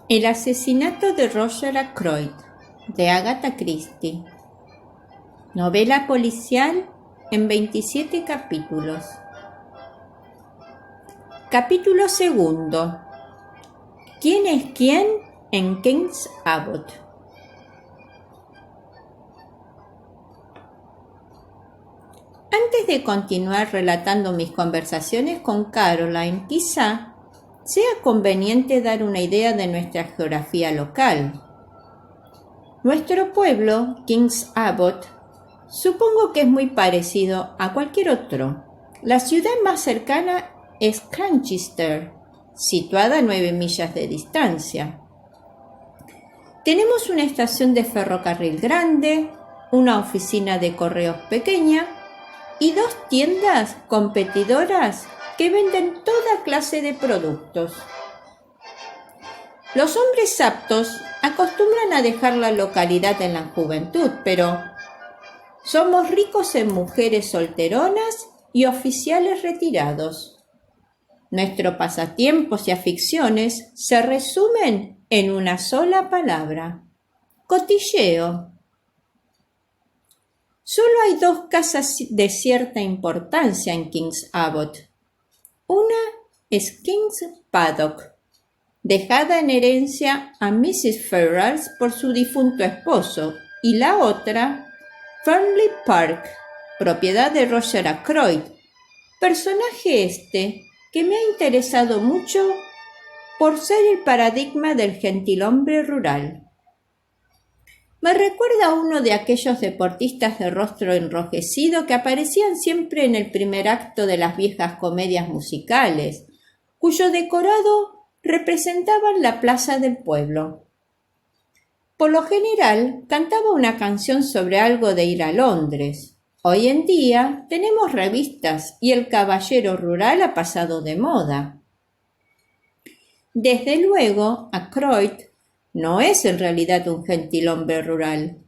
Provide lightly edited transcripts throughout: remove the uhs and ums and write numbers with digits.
El asesinato de Roger Ackroyd, de Agatha Christie. Novela policial en 27 capítulos. Capítulo segundo. ¿Quién es quién en King's Abbot? Antes de continuar relatando mis conversaciones con Caroline, quizá sea conveniente dar una idea de nuestra geografía local. Nuestro pueblo, King's Abbot, supongo que es muy parecido a cualquier otro. La ciudad más cercana es Cranchester, situada a 9 millas de distancia. Tenemos una estación de ferrocarril grande, una oficina de correos pequeña y 2 tiendas competidoras que venden toda clase de productos. Los hombres aptos acostumbran a dejar la localidad en la juventud, pero somos ricos en mujeres solteronas y oficiales retirados. Nuestros pasatiempos y aficiones se resumen en una sola palabra: cotilleo. Solo hay 2 casas de cierta importancia en King's Abbot. Una es King's Paddock, dejada en herencia a Mrs. Ferrars por su difunto esposo, y la otra, Fernley Park, propiedad de Roger Ackroyd, personaje que me ha interesado mucho por ser el paradigma del gentilhombre rural. Me recuerda a uno de aquellos deportistas de rostro enrojecido que aparecían siempre en el primer acto de las viejas comedias musicales, cuyo decorado representaban la plaza del pueblo. Por lo general, cantaba una canción sobre algo de ir a Londres. Hoy en día tenemos revistas y el caballero rural ha pasado de moda. Desde luego, Ackroyd no es en realidad un gentilhombre rural.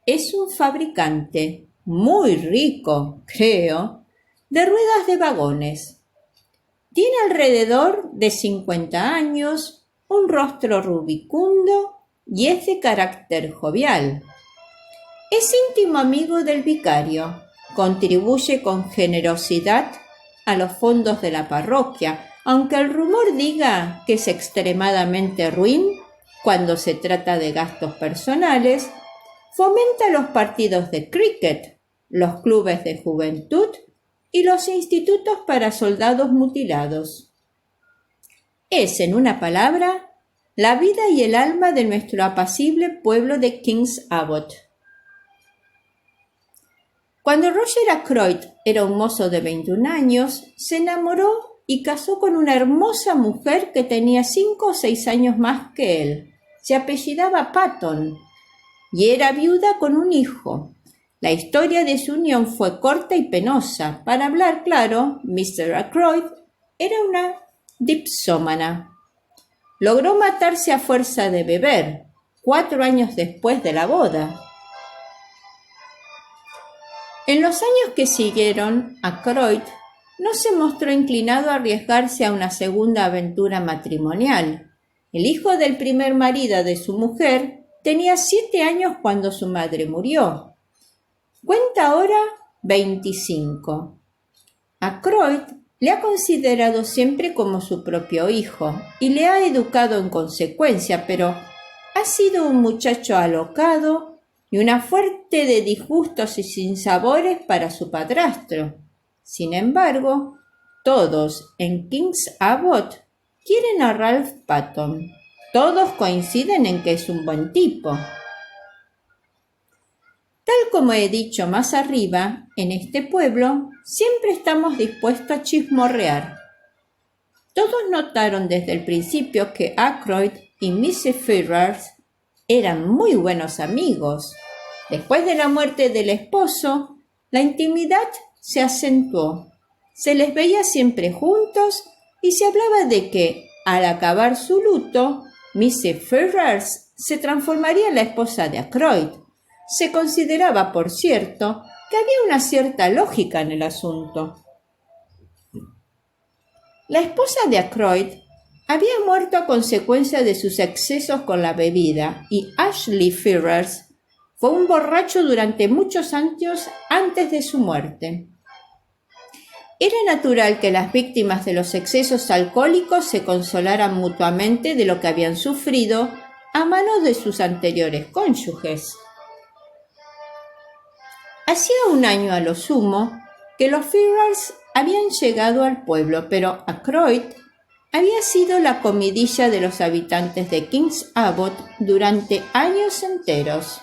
Es un fabricante muy rico, creo, de ruedas de vagones. Tiene alrededor de 50 años, un rostro rubicundo y es de carácter jovial. Es íntimo amigo del vicario, contribuye con generosidad a los fondos de la parroquia, aunque el rumor diga que es extremadamente ruin cuando se trata de gastos personales. Fomenta los partidos de cricket, los clubes de juventud y los institutos para soldados mutilados. Es, en una palabra, la vida y el alma de nuestro apacible pueblo de King's Abbot. Cuando Roger Ackroyd era un mozo de 21 años, se enamoró y casó con una hermosa mujer que tenía 5 o 6 años más que él. Se apellidaba Patton y era viuda con un hijo. La historia de su unión fue corta y penosa. Para hablar claro, Mr. Ackroyd era una dipsómana. Logró matarse a fuerza de beber 4 años después de la boda. En los años que siguieron, Ackroyd no se mostró inclinado a arriesgarse a una segunda aventura matrimonial. El hijo del primer marido de su mujer tenía 7 años cuando su madre murió. Cuenta ahora 25. Ackroyd le ha considerado siempre como su propio hijo y le ha educado en consecuencia, pero ha sido un muchacho alocado y una fuente de disgustos y sinsabores para su padrastro. Sin embargo, todos en King's Abbot quieren a Ralph Patton. Todos coinciden en que es un buen tipo. Tal como he dicho más arriba, en este pueblo siempre estamos dispuestos a chismorrear. Todos notaron desde el principio que Ackroyd y Mrs. Ferrars eran muy buenos amigos. Después de la muerte del esposo, la intimidad se acentuó. Se les veía siempre juntos y se hablaba de que, al acabar su luto, Mrs. Ferrars se transformaría en la esposa de Ackroyd. Se consideraba, por cierto, que había una cierta lógica en el asunto. La esposa de Ackroyd había muerto a consecuencia de sus excesos con la bebida y Ashley Ferrers fue un borracho durante muchos años antes de su muerte. Era natural que las víctimas de los excesos alcohólicos se consolaran mutuamente de lo que habían sufrido a manos de sus anteriores cónyuges. Hacía un año a lo sumo que los Ferrers habían llegado al pueblo, pero Ackroyd había sido la comidilla de los habitantes de Kings Abbot durante años enteros.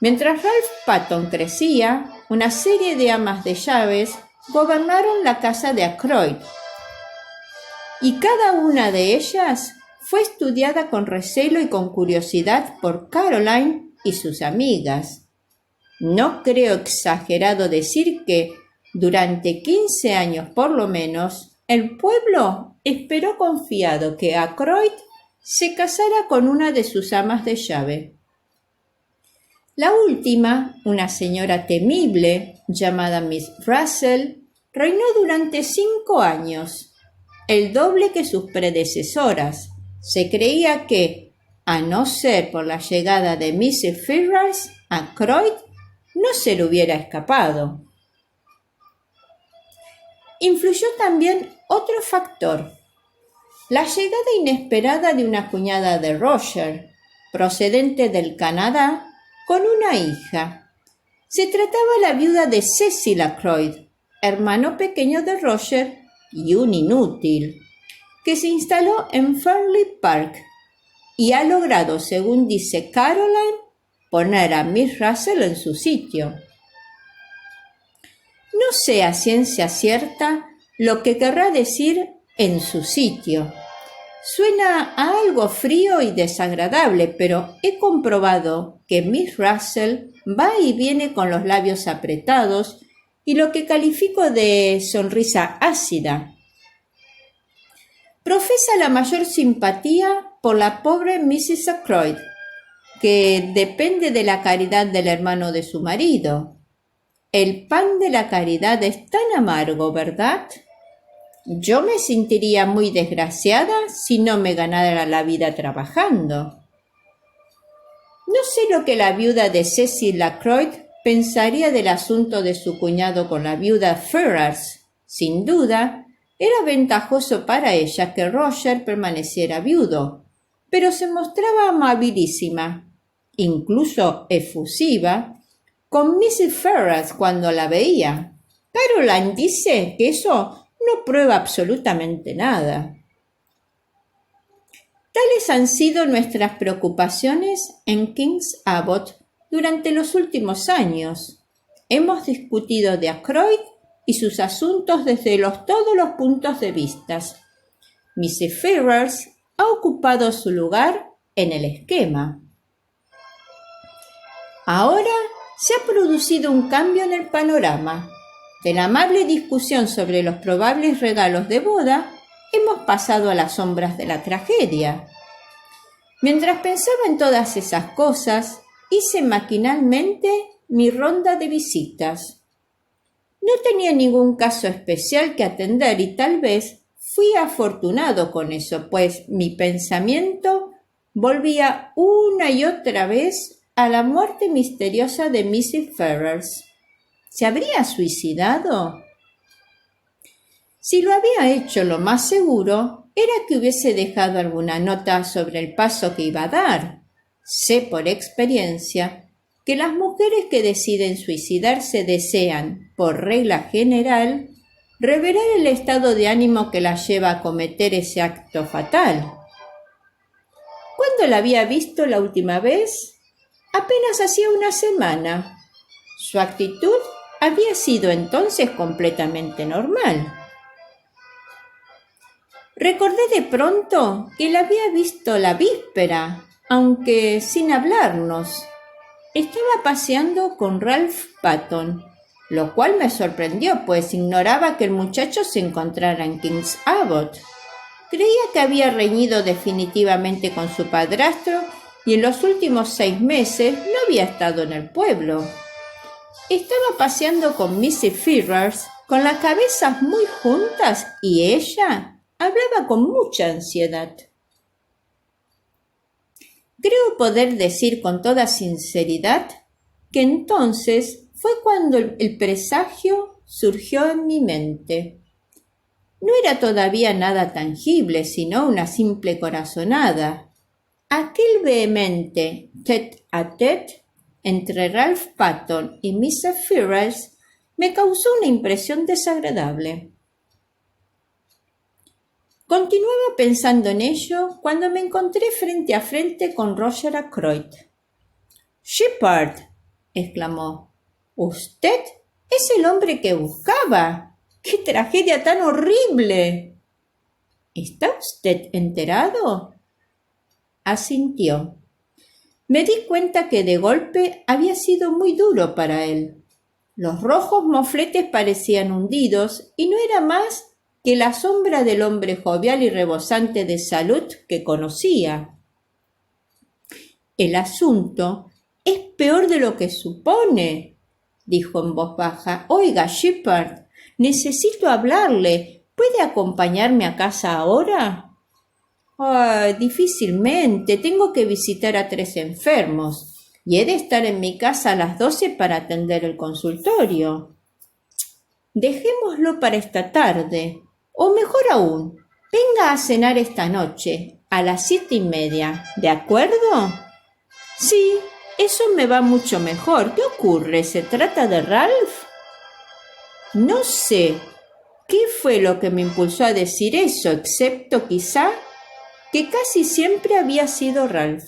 Mientras Ralph Patton crecía, una serie de amas de llaves gobernaron la casa de Ackroyd, y cada una de ellas fue estudiada con recelo y con curiosidad por Caroline y sus amigas. No creo exagerado decir que, durante 15 años por lo menos, el pueblo esperó confiado que Ackroyd se casara con una de sus amas de llave. La última, una señora temible llamada Miss Russell, reinó durante 5 años, el doble que sus predecesoras. Se creía que, a no ser por la llegada de Mrs. Ferrers, Ackroyd no se le hubiera escapado. Influyó también otro factor: la llegada inesperada de una cuñada de Roger, procedente del Canadá, con una hija. Se trataba la viuda de Cecil Ackroyd, hermano pequeño de Roger y un inútil, que se instaló en Fernley Park y ha logrado, según dice Caroline, poner a Miss Russell en su sitio. No sé a ciencia cierta lo que querrá decir en su sitio. Suena a algo frío y desagradable, pero he comprobado que Miss Russell va y viene con los labios apretados y lo que califico de sonrisa ácida. Profesa la mayor simpatía por la pobre Mrs. Ackroyd, que depende de la caridad del hermano de su marido. El pan de la caridad es tan amargo, ¿verdad? Yo me sentiría muy desgraciada si no me ganara la vida trabajando. No sé lo que la viuda de Cecil Ackroyd pensaría del asunto de su cuñado con la viuda Ferrers. Sin duda, era ventajoso para ella que Roger permaneciera viudo, pero se mostraba amabilísima, incluso efusiva, con Mrs. Ferrers cuando la veía. Caroline dice que eso no prueba absolutamente nada. Tales han sido nuestras preocupaciones en Kings Abbot durante los últimos años. Hemos discutido de Ackroyd y sus asuntos desde todos los puntos de vista. Mrs. Ferrers ha ocupado su lugar en el esquema. Ahora se ha producido un cambio en el panorama. De la amable discusión sobre los probables regalos de boda, hemos pasado a las sombras de la tragedia. Mientras pensaba en todas esas cosas, hice maquinalmente mi ronda de visitas. No tenía ningún caso especial que atender y tal vez fui afortunado con eso, pues mi pensamiento volvía una y otra vez a la muerte misteriosa de Mrs. Ferrers. ¿Se habría suicidado? Si lo había hecho, lo más seguro era que hubiese dejado alguna nota sobre el paso que iba a dar. Sé por experiencia que las mujeres que deciden suicidarse desean, por regla general, revelar el estado de ánimo que las lleva a cometer ese acto fatal. ¿Cuándo la había visto la última vez? Apenas hacía una semana. Su actitud había sido entonces completamente normal. Recordé de pronto que la había visto la víspera, aunque sin hablarnos. Estaba paseando con Ralph Patton, lo cual me sorprendió, pues ignoraba que el muchacho se encontrara en Kings Abbot. Creía que había reñido definitivamente con su padrastro y en los últimos 6 meses no había estado en el pueblo. Estaba paseando con Mrs. Ferrers con las cabezas muy juntas y ella hablaba con mucha ansiedad. Creo poder decir con toda sinceridad que entonces fue cuando el presagio surgió en mi mente. No era todavía nada tangible, sino una simple corazonada. Aquel vehemente tête-à-tête entre Ralph Patton y Mr. Ferrars me causó una impresión desagradable. Continuaba pensando en ello cuando me encontré frente a frente con Roger Ackroyd. «Shepherd», exclamó, «¿usted es el hombre que buscaba? ¡Qué tragedia tan horrible!» «¿Está usted enterado?» Asintió. Me di cuenta que de golpe había sido muy duro para él. Los rojos mofletes parecían hundidos y no era más que la sombra del hombre jovial y rebosante de salud que conocía. «El asunto es peor de lo que supone», dijo en voz baja. «Oiga, Shepherd, necesito hablarle. ¿Puede acompañarme a casa ahora?» Difícilmente. Tengo que visitar a 3 enfermos y he de estar en mi casa a las 12 para atender el consultorio. Dejémoslo para esta tarde. O mejor aún, venga a cenar esta noche, a las 7:30, ¿de acuerdo? Sí, eso me va mucho mejor. ¿Qué ocurre? ¿Se trata de Ralph? No sé qué fue lo que me impulsó a decir eso, excepto quizá que casi siempre había sido Ralph.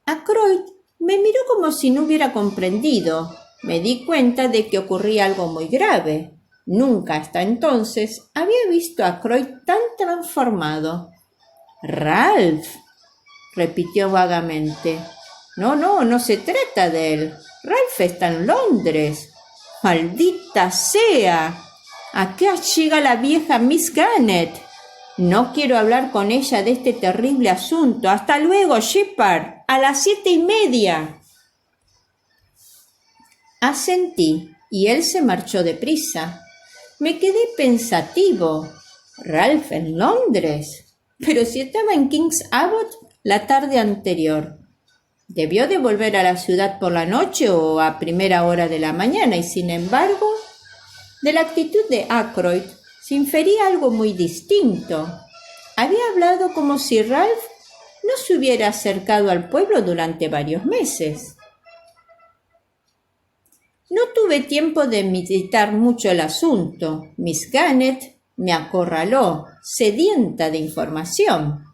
Ackroyd me miró como si no hubiera comprendido. Me di cuenta de que ocurría algo muy grave. Nunca hasta entonces había visto a Ackroyd tan transformado. «Ralph», repitió vagamente. No se trata de él. Ralph está en Londres. ¡Maldita sea! Acá llega la vieja Miss Gannett. No quiero hablar con ella de este terrible asunto. Hasta luego, Shepherd. A las 7:30. Asentí y él se marchó deprisa. Me quedé pensativo. ¿Ralph en Londres? Pero si estaba en King's Abbot la tarde anterior. Debió de volver a la ciudad por la noche o a primera hora de la mañana y, sin embargo, de la actitud de Ackroyd se infería algo muy distinto. Había hablado como si Ralph no se hubiera acercado al pueblo durante varios meses. No tuve tiempo de meditar mucho el asunto. Miss Gannett me acorraló, sedienta de información.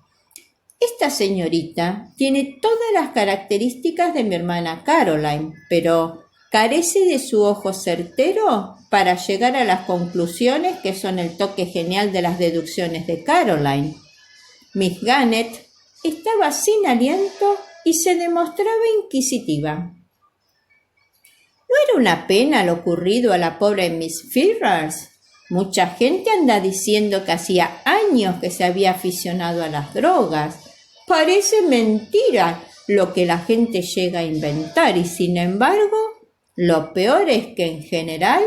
Esta señorita tiene todas las características de mi hermana Caroline, pero carece de su ojo certero para llegar a las conclusiones que son el toque genial de las deducciones de Caroline. Miss Gannett estaba sin aliento y se demostraba inquisitiva. ¿No era una pena lo ocurrido a la pobre Miss Ferrars? Mucha gente anda diciendo que hacía años que se había aficionado a las drogas. Parece mentira lo que la gente llega a inventar y, sin embargo, lo peor es que en general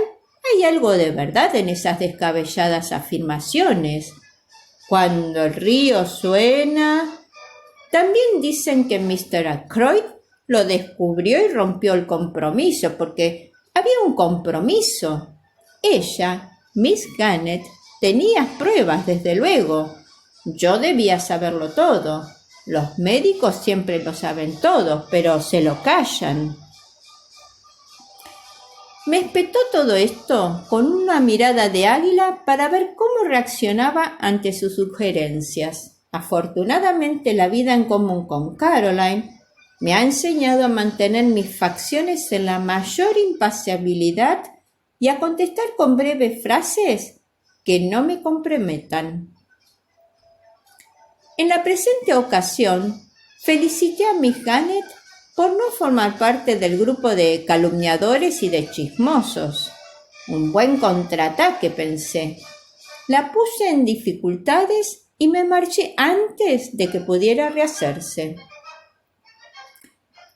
hay algo de verdad en esas descabelladas afirmaciones. Cuando el río suena... También dicen que Mr. Ackroyd lo descubrió y rompió el compromiso, porque había un compromiso. Ella, Miss Gannett, tenía pruebas, desde luego. Yo debía saberlo todo. Los médicos siempre lo saben todo, pero se lo callan. Me espetó todo esto con una mirada de águila para ver cómo reaccionaba ante sus sugerencias. Afortunadamente, la vida en común con Caroline me ha enseñado a mantener mis facciones en la mayor impasibilidad y a contestar con breves frases que no me comprometan. En la presente ocasión, felicité a Miss Gannett por no formar parte del grupo de calumniadores y de chismosos. Un buen contraataque, pensé. La puse en dificultades y me marché antes de que pudiera rehacerse.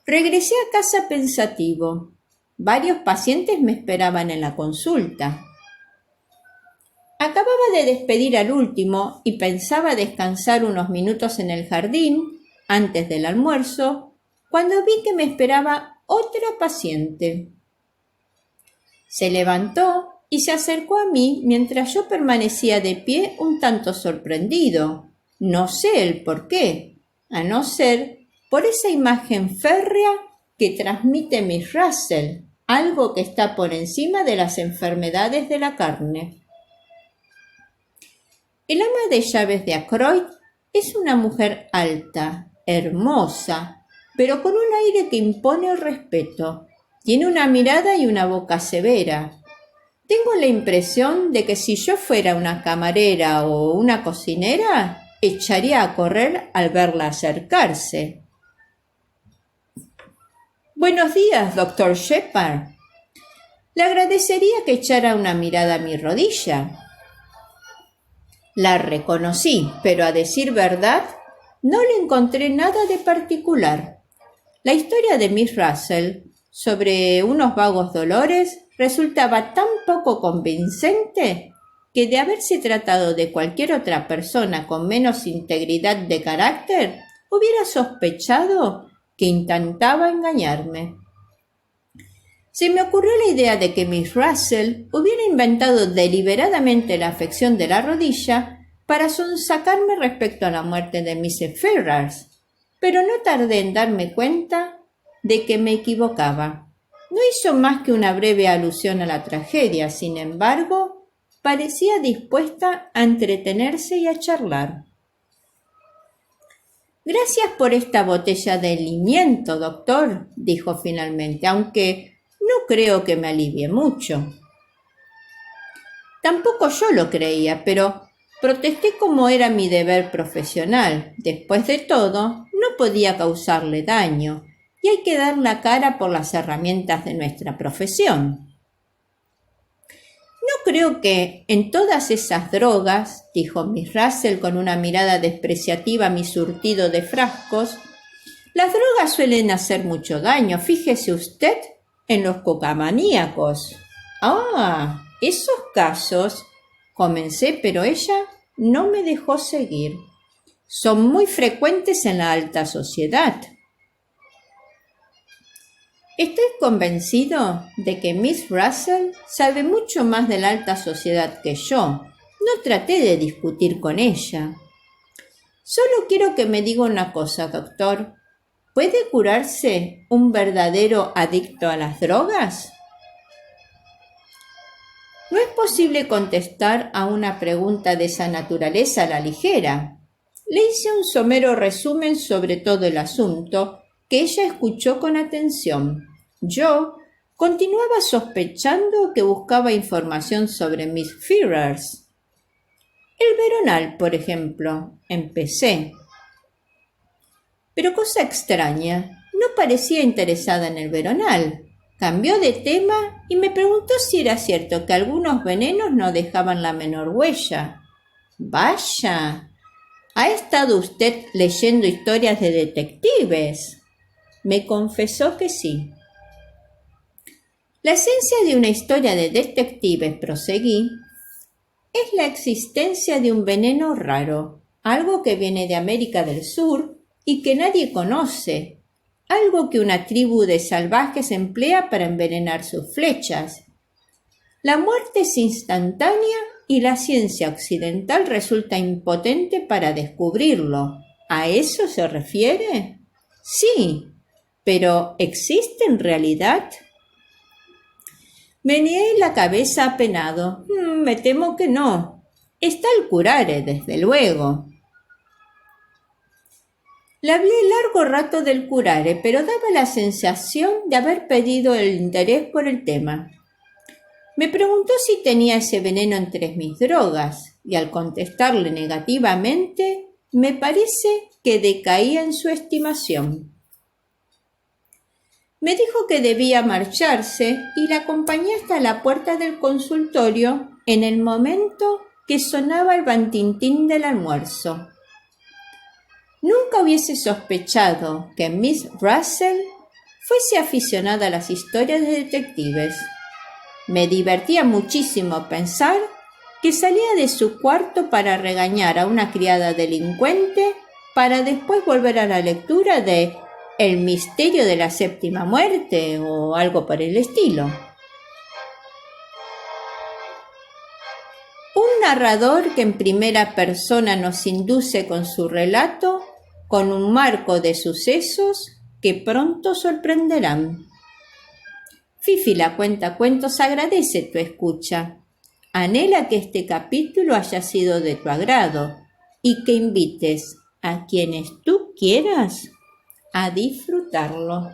Regresé a casa pensativo. Varios pacientes me esperaban en la consulta. Acababa de despedir al último y pensaba descansar unos minutos en el jardín antes del almuerzo, cuando vi que me esperaba otra paciente. Se levantó y se acercó a mí mientras yo permanecía de pie un tanto sorprendido. No sé el por qué, a no ser por esa imagen férrea que transmite Miss Russell, algo que está por encima de las enfermedades de la carne. El ama de llaves de Ackroyd es una mujer alta, hermosa, pero con un aire que impone el respeto. Tiene una mirada y una boca severa. Tengo la impresión de que si yo fuera una camarera o una cocinera, echaría a correr al verla acercarse. «Buenos días, doctor Shepard. Le agradecería que echara una mirada a mi rodilla». La reconocí, pero a decir verdad, no le encontré nada de particular. La historia de Miss Russell sobre unos vagos dolores resultaba tan poco convincente que, de haberse tratado de cualquier otra persona con menos integridad de carácter, hubiera sospechado que intentaba engañarme. Se me ocurrió la idea de que Miss Russell hubiera inventado deliberadamente la afección de la rodilla para sonsacarme respecto a la muerte de Mrs. Ferrars, pero no tardé en darme cuenta de que me equivocaba. No hizo más que una breve alusión a la tragedia, sin embargo, parecía dispuesta a entretenerse y a charlar. «Gracias por esta botella de limiento, doctor», dijo finalmente, «aunque no creo que me alivie mucho». Tampoco yo lo creía, pero protesté como era mi deber profesional. Después de todo, no podía causarle daño, y hay que dar la cara por las herramientas de nuestra profesión. «No creo que en todas esas drogas», dijo Miss Russell con una mirada despreciativa a mi surtido de frascos, «las drogas suelen hacer mucho daño. Fíjese usted en los cocamaníacos». «Ah, esos casos», comencé, pero ella no me dejó seguir. «Son muy frecuentes en la alta sociedad». Estoy convencido de que Miss Russell sabe mucho más de la alta sociedad que yo. No traté de discutir con ella. «Solo quiero que me diga una cosa, doctor. ¿Puede curarse un verdadero adicto a las drogas?» No es posible contestar a una pregunta de esa naturaleza a la ligera. Le hice un somero resumen sobre todo el asunto, que ella escuchó con atención. Yo continuaba sospechando que buscaba información sobre Miss Ferrars. «El veronal, por ejemplo», empecé. Pero cosa extraña, no parecía interesada en el veronal. Cambió de tema y me preguntó si era cierto que algunos venenos no dejaban la menor huella. «Vaya, ¿ha estado usted leyendo historias de detectives?». Me confesó que sí. «La esencia de una historia de detectives», proseguí, «es la existencia de un veneno raro, algo que viene de América del Sur y que nadie conoce, algo que una tribu de salvajes emplea para envenenar sus flechas. La muerte es instantánea y la ciencia occidental resulta impotente para descubrirlo. ¿A eso se refiere?». «Sí, pero ¿existe en realidad?». Meneé la cabeza apenado. «Me temo que no. Está el curare, desde luego». Le hablé largo rato del curare, pero daba la sensación de haber perdido el interés por el tema. Me preguntó si tenía ese veneno entre mis drogas, y al contestarle negativamente, me parece que decaía en su estimación. Me dijo que debía marcharse y la acompañé hasta la puerta del consultorio en el momento que sonaba el bantintín del almuerzo. Nunca hubiese sospechado que Miss Russell fuese aficionada a las historias de detectives. Me divertía muchísimo pensar que salía de su cuarto para regañar a una criada delincuente para después volver a la lectura de El misterio de la séptima muerte o algo por el estilo. Un narrador que en primera persona nos induce con su relato con un marco de sucesos que pronto sorprenderán. Fifi la Cuentacuentos agradece tu escucha. Anhela que este capítulo haya sido de tu agrado y que invites a quienes tú quieras a disfrutarlo.